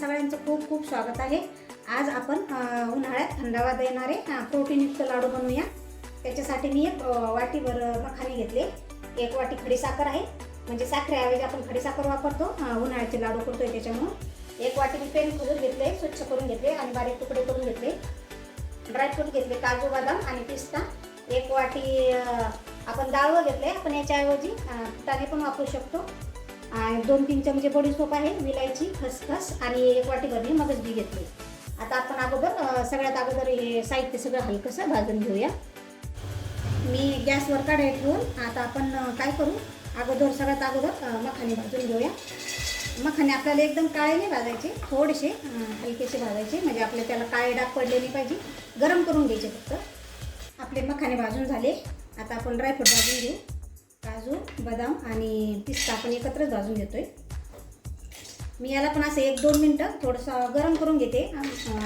सगळ्यांचं खूप खूप स्वागत आहे। आज आपण उन्हाळ्यात थंडावा देणारे प्रोटीनयुक्त लाडू बनवूया। त्याच्यासाठी मी एक वाटीभर मखाने घेतले, एक वाटी खडीसाखर आहे, म्हणजे साखरेऐवजी आपण खडीसाखर वापरतो, उन्हाळ्याचे लाडू करतोय त्याच्यामुळे। एक वाटी मी पेन खजूर घेतले, स्वच्छ करून घेतले आणि बारीक तुकडे करून घेतले। ड्रायफ्रूट घेतले, काजू बदाम आणि पिस्ता। एक वाटी आपण डाळ घेतले, आपण याच्याऐवजी फुटाणे पण वापरू शकतो। 2-3 चमचे बडीशेप आहे, विलायची, खसखस आणि एक वाटी भरली मगज बी घेतले। आता आपण सगळ्यात अगोदर हे साहित्य सगळं हलकसं भाजून घेऊया। मी गॅसवर कढई ठेवून आता आपण काय करू, सगळ्यात अगोदर मखाने भाजून घेऊया। मखाने आपल्याला एकदम काळे नाही भाजायचे, थोडेसे हलकेसे भाजायचे, म्हणजे आपल्याला त्याला काळे डाग पडले नाही पाहिजे, गरम करून घ्यायचे फक्त। आपले मखाने भाजून झाले। आता आपण ड्रायफ्रूट भाजून घेऊ, काजू बदाम आणि पिस्ता आपण एकत्रच भाजून घेतोय। मी याला पण असं 1-2 मिनटं थोडंसं गरम करून घेते।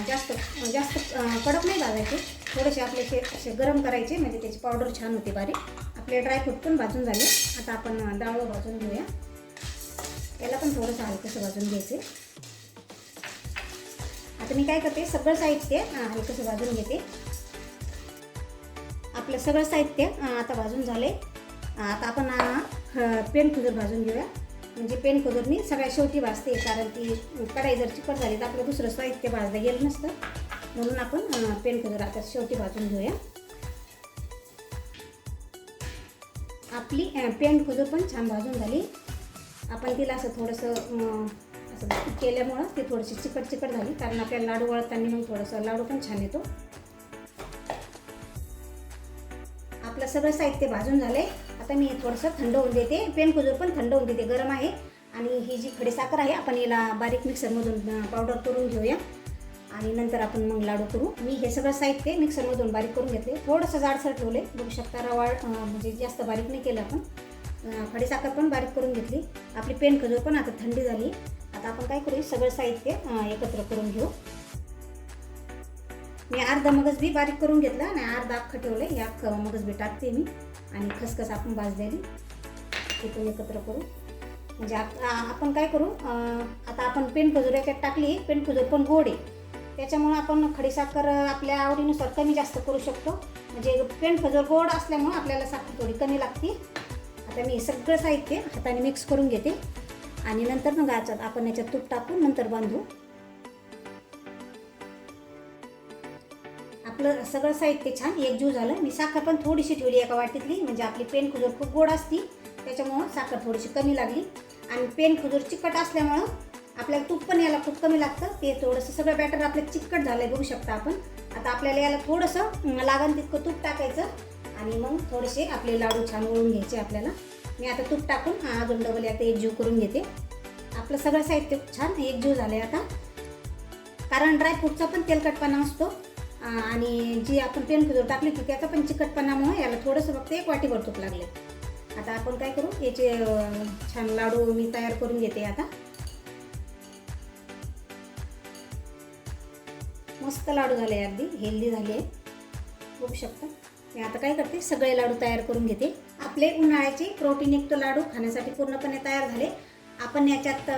जास्त कडक नाही भाजायचे, थोडेसे आपले असे गरम करायचे, म्हणजे त्याची पावडर छान होते बारीक। आपले ड्रायफ्रूट पण भाजून झाले। आता आपण डाळ भाजून घेऊया, याला पण थोडंसं हलकंसं भाजून घ्यायचे। आता मी काय करते, सगळं साहित्य हलकंसं भाजून घेते। आपलं सगळं साहित्य आता भाजून झाले। आता आपण पेन खजूर भाजून घेऊया, म्हणजे पेन खजूर मी सगळ्यात शेवटी भाजते, कारण ती कढई जर चिकट झाली तर आपलं दुसरं साहित्य भाजलं गेलं नसतं, म्हणून आपण पेन खजूर आता शेवटी भाजून घेऊया। आपली पेन खजूर पण छान भाजून झाली। आपण तिला असं थोडंसं असं केल्यामुळं ती थोडीशी चिकट झाली, कारण आपल्याला लाडू वळताना मग थोडंसं लाडू पण छान येतो। आपलं सगळं साहित्य भाजून झाले। आता मी थोडंसं थंड होऊन देते, पेन खजूर पण थंड होऊन देते, गरम आहे। आणि ही जी खडीसाखर आहे आपण याला बारीक मिक्सरमधून पावडर करून घेऊया आणि नंतर आपण मग लाडू करू। मी हे सगळं साहित्य मिक्सरमधून बारीक करून घेतले, थोडंसं जाडसर ठेवले, बघू शकता रवाळ, म्हणजे जास्त बारीक नाही केलं आपण। खडीसाखर पण बारीक करून घेतली। आपली पेन खजूर पण आता थंडी झाली। आता आपण काय करू, सगळं साहित्य एकत्र करून घेऊ। मी अर्धा मगज बी बारीक करून घेतला आणि अर्धा अख्खं ठेवलं, हे अख्खं मगज बी टाकते मी, आणि खसखस आपण भाजलेली ते पण एकत्र करू। म्हणजे आपण काय करू, आता आपण पेन खजूर याच्यात टाकली, पेन खजूर पण गोड आहे, त्याच्यामुळे आपण खडीसाखर आपल्या आवडीनुसार कमी जास्त करू शकतो। म्हणजे पेन खजूर गोड असल्यामुळे आपल्याला साखर थोडी कमी लागते। आता मी सगळं साहित्य हाताने मिक्स करून घेते आणि नंतर मग आपण याच्यात तूप टाकून नंतर बांधू। आपलं सगळं साहित्य छान एकजीव झालं। मी साखर पण थोडीशी ठेवली एका वाटीतली, म्हणजे आपली पेन खजूर खूप गोड असती, त्याच्यामुळं साखर थोडीशी कमी लागली। आणि पेन खजूर चिकट असल्यामुळं आपल्याला तूप पण याला खूप कमी लागतं। ते थोडंसं सगळं बॅटर आपलं चिकट झालंय, बघू शकता आपण। आता आपल्याला याला थोडंसं लागण तितकं तूप टाकायचं आणि मग थोडेसे आपले लाडू छान वळून घ्यायचे आपल्याला। मी आता तूप टाकून अजून डबल आता एकजीव करून घेते। आपलं सगळं साहित्य छान एकजीव झालंय आता, कारण ड्रायफ्रूटचा पण तेलकटपणा असतो आणि जी आपण पेन खजूर टाकली होती त्याचा पण चिकटपणामुळे याला थोडंसं फक्त एक वाटीभर तूप लागले। आता आपण काय करू, याचे छान लाडू मी तयार करून घेते। आता मस्त लाडू झाले, अगदी हेल्दी झाले, बघू शकता। मी आता काय करते, सगळे लाडू तयार करून घेते। आपले उन्हाळ्याचे प्रोटीनयुक्त लाडू खाण्यासाठी पूर्णपणे तयार झाले। आपण याच्यात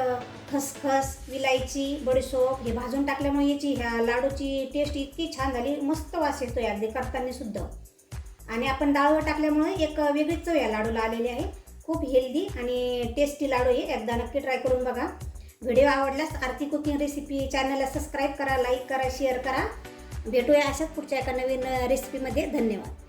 खसखस, विलायची, बडीशेप हे भाजून टाकल्यामुळे याची ह्या लाडूची टेस्ट इतकी छान झाली, मस्त वास येतोय अगदी करताना सुद्धा। आणि आपण डाळवर टाकल्यामुळे एक वेगळीच चव या लाडूला आलेली आहे। खूप हेल्दी आणि टेस्टी लाडू आहे, एकदा नक्की ट्राय करून बघा। व्हिडिओ आवडल्यास आरती कुकिंग रेसिपी चॅनलला सबस्क्राईब करा, लाईक करा, शेअर करा। भेटूया अशाच पुढच्या एका नवीन रेसिपीमध्ये। धन्यवाद।